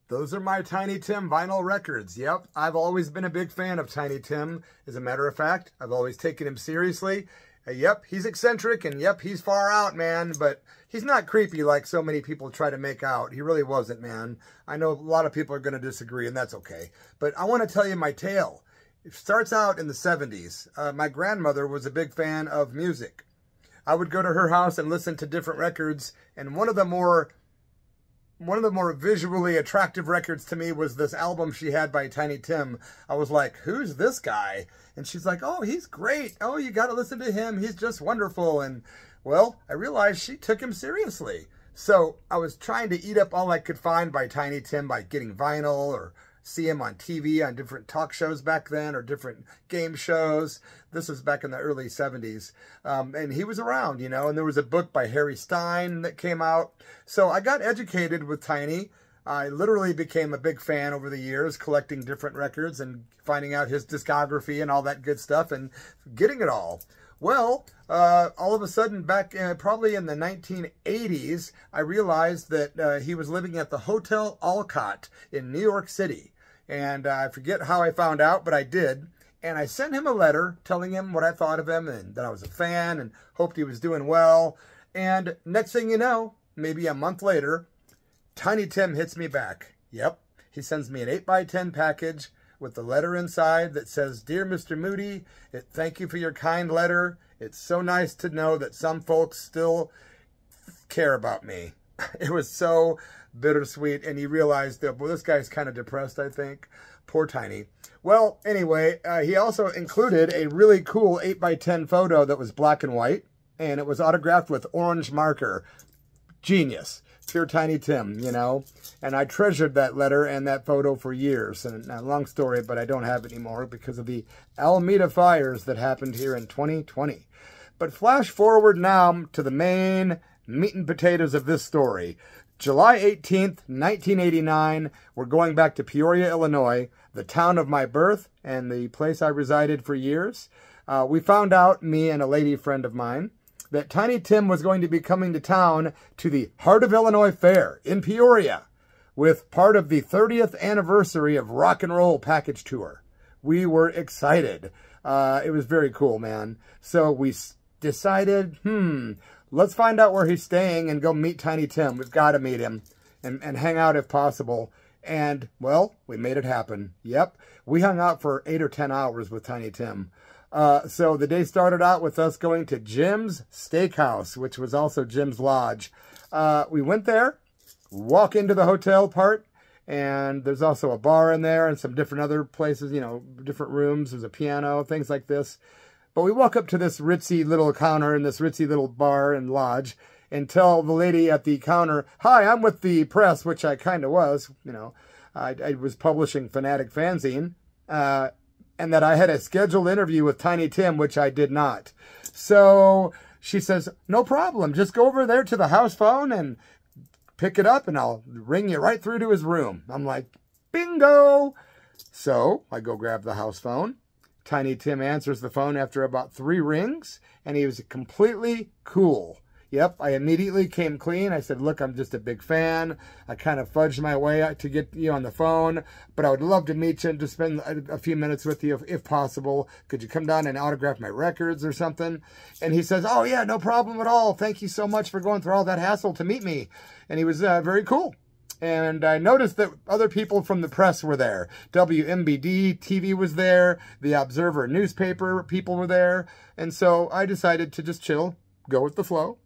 Those are my Tiny Tim vinyl records. Yep, I've always been a big fan of Tiny Tim. As a matter of fact, I've always taken him seriously. Yep, he's eccentric, and yep, he's far out, man, but he's not creepy like so many people try to make out. He really wasn't, man. I know a lot of people are going to disagree, and that's okay. But I want to tell you my tale. It starts out in the 70s. My grandmother was a big fan of music. I would go to her house and listen to different records, and one of the more visually attractive records to me was this album she had by Tiny Tim. I was like, who's this guy? And she's like, oh, he's great. Oh, you got to listen to him. He's just wonderful. And, well, I realized she took him seriously. So I was trying to eat up all I could find by Tiny Tim by getting vinyl or see him on TV on different talk shows back then or different game shows. This was back in the early 70s. And he was around, you know, and there was a book by Harry Stein that came out. So I got educated with Tiny. I literally became a big fan over the years, collecting different records and finding out his discography and all that good stuff and getting it all. Well, all of a sudden, back probably in the 1980s, I realized that he was living at the Hotel Olcott in New York City. And I forget how I found out, but I did. And I sent him a letter telling him what I thought of him and that I was a fan and hoped he was doing well. And next thing you know, maybe a month later, Tiny Tim hits me back. Yep, he sends me an 8x10 package with the letter inside that says, Dear Mr. Moody, thank you for your kind letter. It's so nice to know that some folks still care about me. It was so bittersweet, and he realized that, well, this guy's kind of depressed, I think. Poor Tiny. Well, anyway, he also included a really cool 8x10 photo that was black and white, and it was autographed with orange marker. Genius. Pure Tiny Tim, you know. And I treasured that letter and that photo for years. And a long story, but I don't have it anymore because of the Alameda fires that happened here in 2020. But flash forward now to the main meat and potatoes of this story. July 18th, 1989, we're going back to Peoria, Illinois, the town of my birth and the place I resided for years. We found out, me and a lady friend of mine, that Tiny Tim was going to be coming to town to the Heart of Illinois Fair in Peoria with part of the 30th anniversary of Rock and Roll Package Tour. We were excited. It was very cool, man. So we decided, let's find out where he's staying and go meet Tiny Tim. We've got to meet him and hang out if possible. And, well, we made it happen. Yep, we hung out for 8 or 10 hours with Tiny Tim. So the day started out with us going to Jim's Steakhouse, which was also Jim's Lodge. We went there, walk into the hotel part, and there's also a bar in there and some different other places, you know, different rooms. There's a piano, things like this. But we walk up to this ritzy little counter in this ritzy little bar and lodge and tell the lady at the counter, hi, I'm with the press, which I kind of was, you know. I was publishing Fanatic Fanzine. And that I had a scheduled interview with Tiny Tim, which I did not. So she says, no problem. Just go over there to the house phone and pick it up, and I'll ring you right through to his room. I'm like, bingo. So I go grab the house phone. Tiny Tim answers the phone after about 3 rings, and he was completely cool. Yep, I immediately came clean. I said, look, I'm just a big fan. I kind of fudged my way out to get you on the phone, but I would love to meet you and to spend a few minutes with you if possible. Could you come down and autograph my records or something? And he says, oh, yeah, no problem at all. Thank you so much for going through all that hassle to meet me. And he was very cool. And I noticed that other people from the press were there. WMBD TV was there. The Observer newspaper people were there. And so I decided to just chill, go with the flow.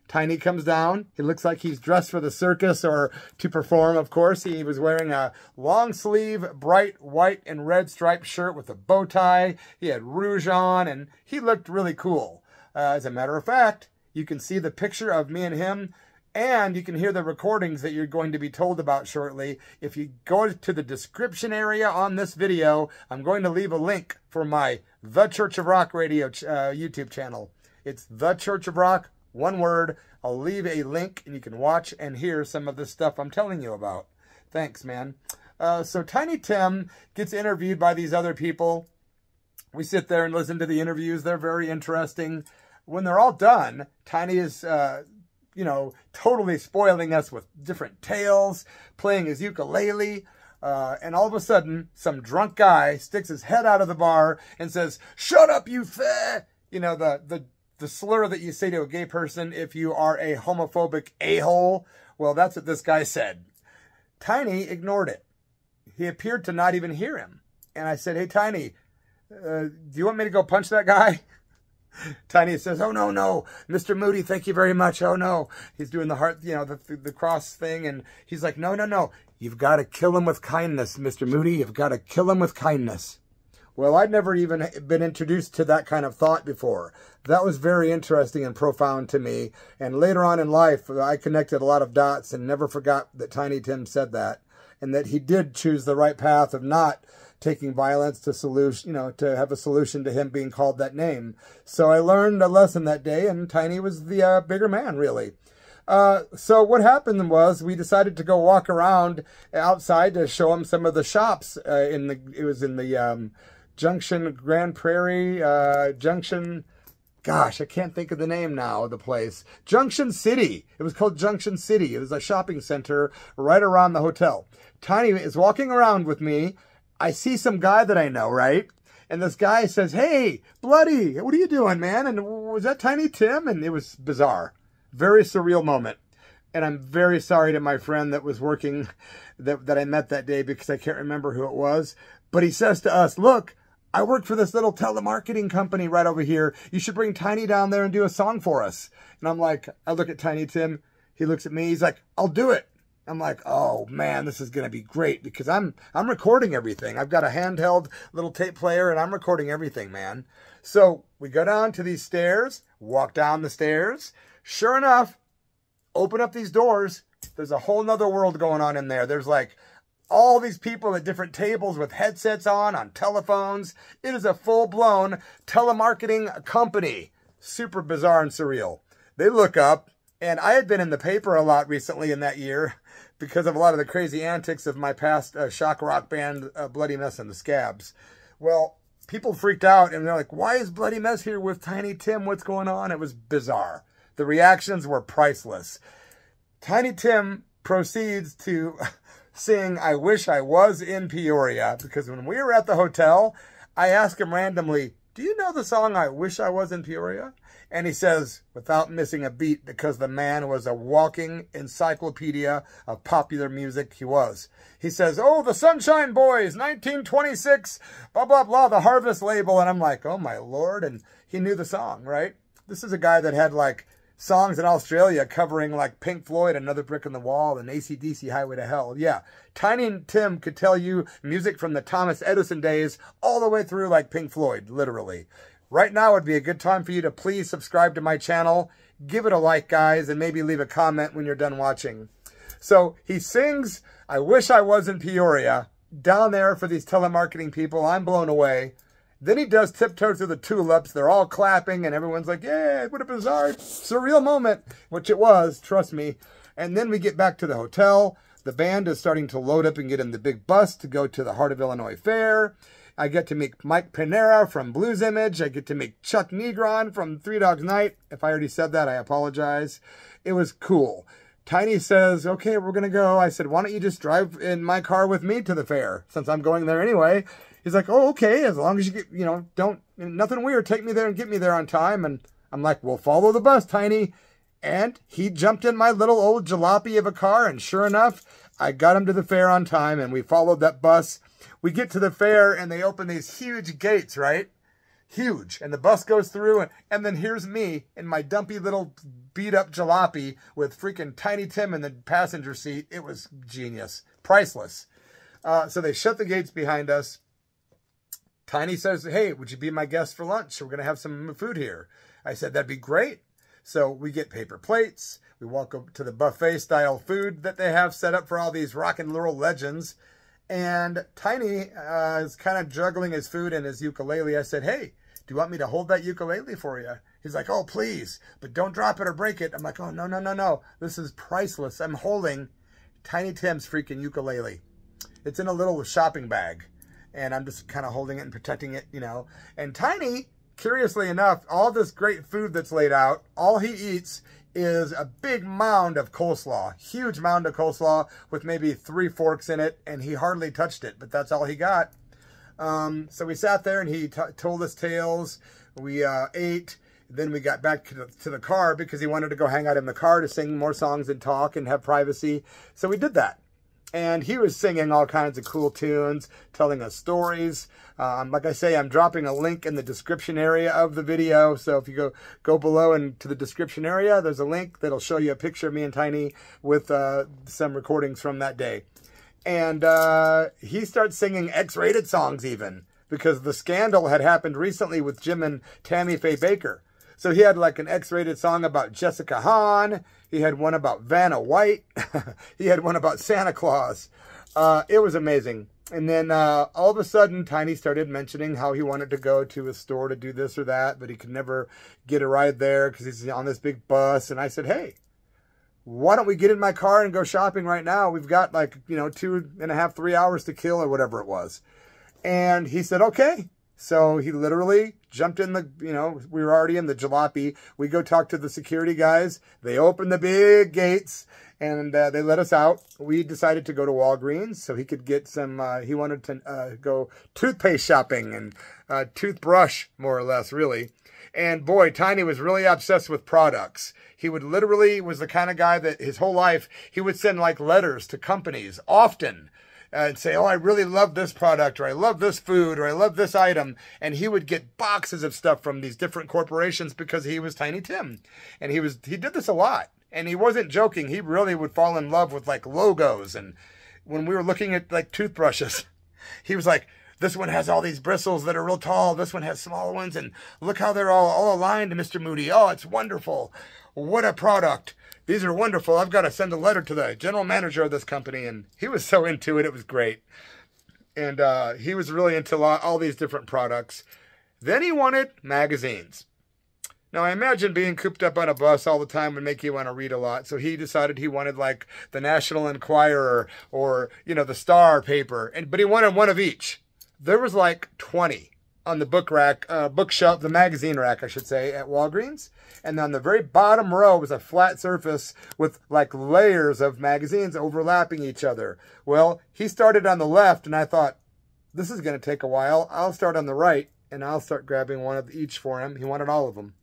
Tiny comes down. He looks like he's dressed for the circus or to perform, of course. He was wearing a long sleeve, bright white and red striped shirt with a bow tie. He had rouge on, and he looked really cool. As a matter of fact, you can see the picture of me and him, and you can hear the recordings that you're going to be told about shortly. If you go to the description area on this video, I'm going to leave a link for my The Church of Rock Radio YouTube channel. It's The Church of Rock, one word. I'll leave a link, and you can watch and hear some of the stuff I'm telling you about. Thanks, man. So Tiny Tim gets interviewed by these other people. We sit there and listen to the interviews. They're very interesting. When they're all done, Tiny is you know, totally spoiling us with different tales, playing his ukulele. And all of a sudden, some drunk guy sticks his head out of the bar and says, "Shut up, you fat!" You know, the slur that you say to a gay person if you are a homophobic a-hole. Well, that's what this guy said. Tiny ignored it. He appeared to not even hear him. And I said, "Hey, Tiny, do you want me to go punch that guy?" Tiny says, "Oh, no, no. Mr. Moody, thank you very much. Oh, no." He's doing the heart, you know, the cross thing. And he's like, "No, no, no. You've got to kill him with kindness, Mr. Moody. You've got to kill him with kindness." Well, I'd never even been introduced to that kind of thought before. That was very interesting and profound to me. And later on in life, I connected a lot of dots and never forgot that Tiny Tim said that. And that he did choose the right path of not taking violence to solution, you know, to have a solution to him being called that name. So I learned a lesson that day, and Tiny was the bigger man, really. So what happened was we decided to go walk around outside to show him some of the shops it was in the Junction, Grand Prairie, Junction, gosh, I can't think of the name now of the place. Junction City. It was called Junction City. It was a shopping center right around the hotel. Tiny is walking around with me. I see some guy that I know, right? And this guy says, "Hey, Bloody, what are you doing, man?" And was that Tiny Tim? And it was bizarre. Very surreal moment. And I'm very sorry to my friend that was working, that I met that day, because I can't remember who it was. But he says to us, "Look, I work for this little telemarketing company right over here. You should bring Tiny down there and do a song for us." And I'm like, I look at Tiny Tim. He looks at me. He's like, "I'll do it." I'm like, "Oh man, this is going to be great," because I'm recording everything. I've got a handheld little tape player and I'm recording everything, man. So we go down to these stairs, walk down the stairs. Sure enough, open up these doors. There's a whole nother world going on in there. There's like all these people at different tables with headsets on telephones. It is a full-blown telemarketing company. Super bizarre and surreal. They look up, and I had been in the paper a lot recently in that year because of a lot of the crazy antics of my past shock rock band, Bloody Mess and the Scabs. Well, people freaked out, and they're like, "Why is Bloody Mess here with Tiny Tim? What's going on?" It was bizarre. The reactions were priceless. Tiny Tim proceeds to sing "I Wish I Was in Peoria," because when we were at the hotel, I asked him randomly, "Do you know the song "I Wish I Was in Peoria"? And he says, without missing a beat, because the man was a walking encyclopedia of popular music, he says, "Oh, the Sunshine Boys, 1926, blah, blah, blah, the Harvest label." And I'm like, oh my Lord. And he knew the song, right? This is a guy that had like songs in Australia covering like Pink Floyd, Another Brick in the Wall, and AC/DC, Highway to Hell. Yeah, Tiny Tim could tell you music from the Thomas Edison days all the way through like Pink Floyd, literally. Right now would be a good time for you to please subscribe to my channel. Give it a like, guys, and maybe leave a comment when you're done watching. So he sings "I Wish I Was in Peoria" down there for these telemarketing people. I'm blown away. Then he does "Tiptoe Through the Tulips." They're all clapping, and everyone's like, "Yeah, what a bizarre, surreal moment," which it was, trust me. And then we get back to the hotel. The band is starting to load up and get in the big bus to go to the Heart of Illinois Fair. I get to meet Mike Panera from Blues Image. I get to meet Chuck Negron from Three Dogs Night. If I already said that, I apologize. It was cool. Tiny says, "Okay, we're going to go." I said, "Why don't you just drive in my car with me to the fair, since I'm going there anyway?" He's like, "Oh, okay, as long as you get, you know, nothing weird, take me there and get me there on time." And I'm like, "Well, follow the bus, Tiny." And he jumped in my little old jalopy of a car, and sure enough, I got him to the fair on time, and we followed that bus. We get to the fair, and they open these huge gates, right? Huge. And the bus goes through, and then here's me in my dumpy little beat-up jalopy with freaking Tiny Tim in the passenger seat. It was genius. Priceless. So they shut the gates behind us. Tiny says, "Hey, would you be my guest for lunch? We're going to have some food here." I said, "That'd be great." So we get paper plates. We walk up to the buffet-style food that they have set up for all these rock and roll legends. And Tiny is kind of juggling his food and his ukulele. I said, "Hey, do you want me to hold that ukulele for you?" He's like, "Oh, please, but don't drop it or break it." I'm like, "Oh, no, no, no, no. This is priceless. I'm holding Tiny Tim's freaking ukulele. It's in a little shopping bag. And I'm just kind of holding it and protecting it, you know." And Tiny curiously enough, all this great food that's laid out, all he eats is a big mound of coleslaw, huge mound of coleslaw with maybe 3 forks in it, and he hardly touched it, but that's all he got. So we sat there and he told us tales. We ate. Then we got back to the car because he wanted to go hang out in the car to sing more songs and talk and have privacy. So we did that. And he was singing all kinds of cool tunes, telling us stories. Like I say, I'm dropping a link in the description area of the video. So if you go below and to the description area, there's a link that'll show you a picture of me and Tiny with some recordings from that day. And he starts singing X-rated songs even, because the scandal had happened recently with Jim and Tammy Faye Baker. So he had like an X-rated song about Jessica Hahn. He had one about Vanna White. He had one about Santa Claus. It was amazing. And then all of a sudden, Tiny started mentioning how he wanted to go to a store to do this or that, but he could never get a ride there because he's on this big bus. And I said, hey, why don't we get in my car and go shopping right now? We've got like, 2.5, 3 hours to kill or whatever it was. And he said, okay. So he literally jumped in the, we were already in the jalopy. We go talk to the security guys. They opened the big gates and they let us out. We decided to go to Walgreens so he could get some, he wanted to go toothpaste shopping and toothbrush, more or less, really. And boy, Tiny was really obsessed with products. He was the kind of guy that his whole life, he would send like letters to companies often. And say, oh, I really love this product, or I love this food, or I love this item. And he would get boxes of stuff from these different corporations because he was Tiny Tim. And he did this a lot. And he wasn't joking. He really would fall in love with like logos. And when we were looking at like toothbrushes, he was like, this one has all these bristles that are real tall. This one has smaller ones. And look how they're all aligned, Mr. Moody. Oh, it's wonderful. What a product. These are wonderful. I've got to send a letter to the general manager of this company. And he was so into it. It was great. And he was really into all these different products. Then he wanted magazines. Now, I imagine being cooped up on a bus all the time would make you want to read a lot. So he decided he wanted like the National Enquirer or, the Star paper. But he wanted one of each. There was like 20 on the bookshelf, the magazine rack, I should say, at Walgreens. And on the very bottom row was a flat surface with like layers of magazines overlapping each other. Well, he started on the left and I thought, this is going to take a while. I'll start on the right and I'll start grabbing one of each for him. He wanted all of them.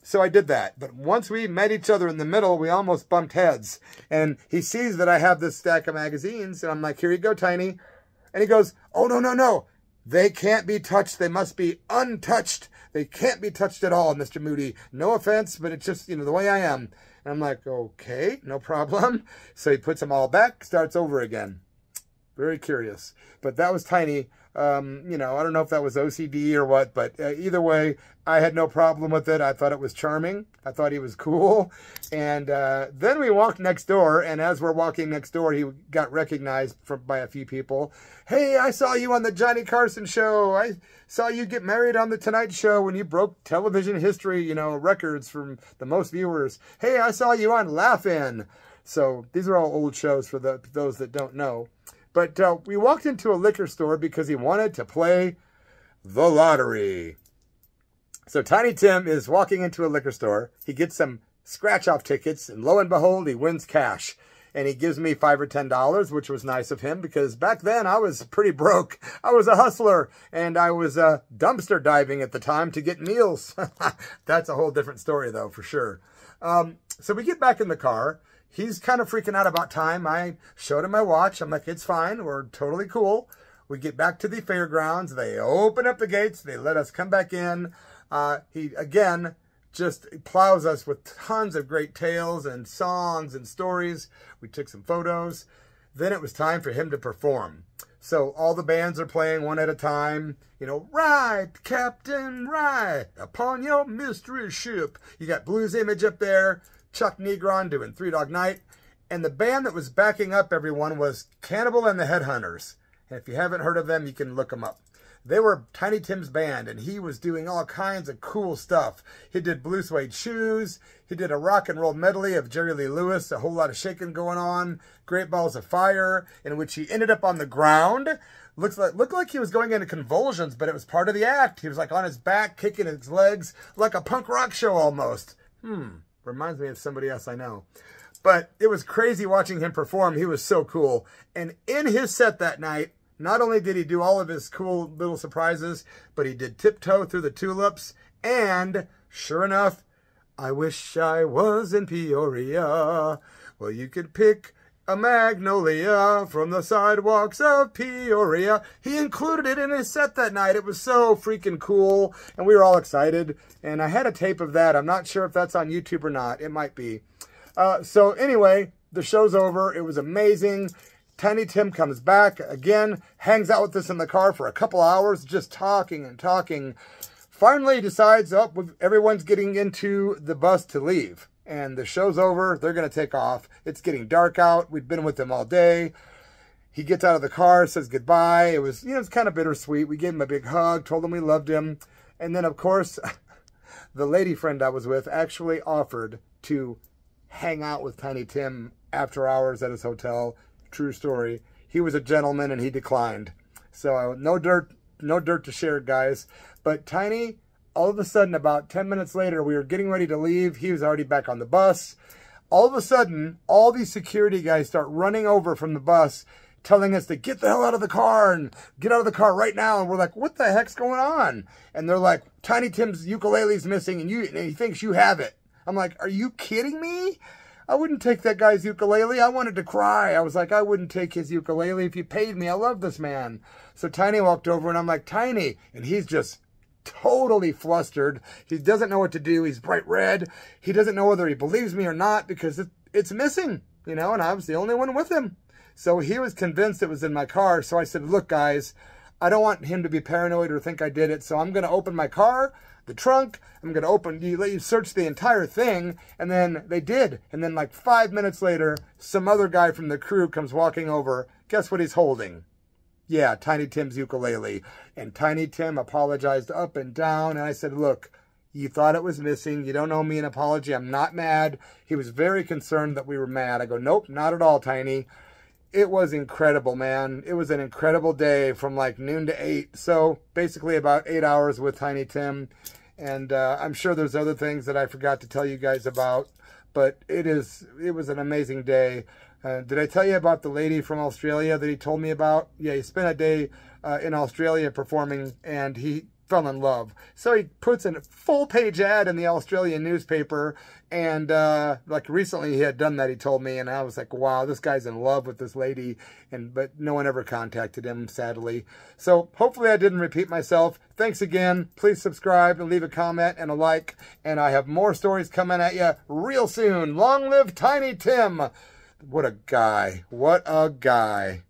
So I did that. But once we met each other in the middle, we almost bumped heads. And he sees that I have this stack of magazines and I'm like, here you go, Tiny. And he goes, oh, no, no, no. They can't be touched. They must be untouched. They can't be touched at all, Mr. Moody. No offense, but it's just, the way I am. And I'm like, okay, no problem. So he puts them all back, starts over again. Very curious. But that was Tiny. I don't know if that was OCD or what, but either way, I had no problem with it. I thought it was charming. I thought he was cool. And then we walked next door, and as we're walking next door, he got recognized by a few people. Hey, I saw you on the Johnny Carson show. I saw you get married on the Tonight Show when you broke television history, records from the most viewers. Hey, I saw you on Laugh-In. So these are all old shows for those that don't know. But we walked into a liquor store because he wanted to play the lottery. So Tiny Tim is walking into a liquor store. He gets some scratch-off tickets, and lo and behold, he wins cash. And he gives me $5 or $10, which was nice of him because back then I was pretty broke. I was a hustler, and I was dumpster diving at the time to get meals. That's a whole different story, though, for sure. So we get back in the car. He's kind of freaking out about time. I showed him my watch. I'm like, it's fine. We're totally cool. We get back to the fairgrounds. They open up the gates. They let us come back in. He, again, just plows us with tons of great tales and songs and stories. We took some photos. Then it was time for him to perform. So all the bands are playing one at a time. Ride, Captain, ride upon your mystery ship. You got Blues Image up there. Chuck Negron doing Three Dog Night. And the band that was backing up everyone was Cannibal and the Headhunters. And if you haven't heard of them, you can look them up. They were Tiny Tim's band, and he was doing all kinds of cool stuff. He did blue suede shoes. He did a rock and roll medley of Jerry Lee Lewis, a whole lot of shaking going on, Great Balls of Fire, in which he ended up on the ground. Looked like he was going into convulsions, but it was part of the act. He was like on his back, kicking his legs, like a punk rock show almost. Reminds me of somebody else I know. But it was crazy watching him perform. He was so cool. And in his set that night, not only did he do all of his cool little surprises, but he did Tiptoe Through the Tulips. And sure enough, I wish I was in Peoria. Well, you could pick a magnolia from the sidewalks of Peoria. He included it in his set that night. It was so freaking cool, and we were all excited. And I had a tape of that. I'm not sure if that's on YouTube or not. It might be. So anyway, the show's over. It was amazing. Tiny Tim comes back again, hangs out with us in the car for a couple hours, just talking and talking. Finally decides, oh, everyone's getting into the bus to leave. And the show's over. They're going to take off. It's getting dark out. We've been with him all day. He gets out of the car, says goodbye. It was, it's kind of bittersweet. We gave him a big hug, told him we loved him. And then, of course, the lady friend I was with actually offered to hang out with Tiny Tim after hours at his hotel. True story. He was a gentleman and he declined. So no dirt to share, guys. But Tiny, all of a sudden, about 10 minutes later, we were getting ready to leave. He was already back on the bus. All of a sudden, all these security guys start running over from the bus, telling us to get the hell out of the car and get out of the car right now. And we're like, what the heck's going on? And they're like, Tiny Tim's ukulele's missing and he thinks you have it. I'm like, are you kidding me? I wouldn't take that guy's ukulele. I wanted to cry. I was like, I wouldn't take his ukulele if you paid me. I love this man. So Tiny walked over and I'm like, Tiny. And he's just totally flustered. He doesn't know what to do. He's bright red. He doesn't know whether he believes me or not because it's missing, and I was the only one with him. So he was convinced it was in my car. So I said, look, guys, I don't want him to be paranoid or think I did it. So I'm going to open my car, the trunk. I'm going to let you search the entire thing. And then they did. And then like 5 minutes later, some other guy from the crew comes walking over. Guess what he's holding? Yeah, Tiny Tim's ukulele. And Tiny Tim apologized up and down. And I said, look, you thought it was missing. You don't owe me an apology. I'm not mad. He was very concerned that we were mad. I go, nope, not at all, Tiny. It was incredible, man. It was an incredible day from like noon to 8. So basically about 8 hours with Tiny Tim. And I'm sure there's other things that I forgot to tell you guys about. But it was an amazing day. Did I tell you about the lady from Australia that he told me about? Yeah, he spent a day in Australia performing, and he fell in love. So he puts in a full-page ad in the Australian newspaper, and like recently he had done that, he told me, and I was like, wow, this guy's in love with this lady, but no one ever contacted him, sadly. So hopefully I didn't repeat myself. Thanks again. Please subscribe and leave a comment and a like, and I have more stories coming at you real soon. Long live Tiny Tim! What a guy. What a guy.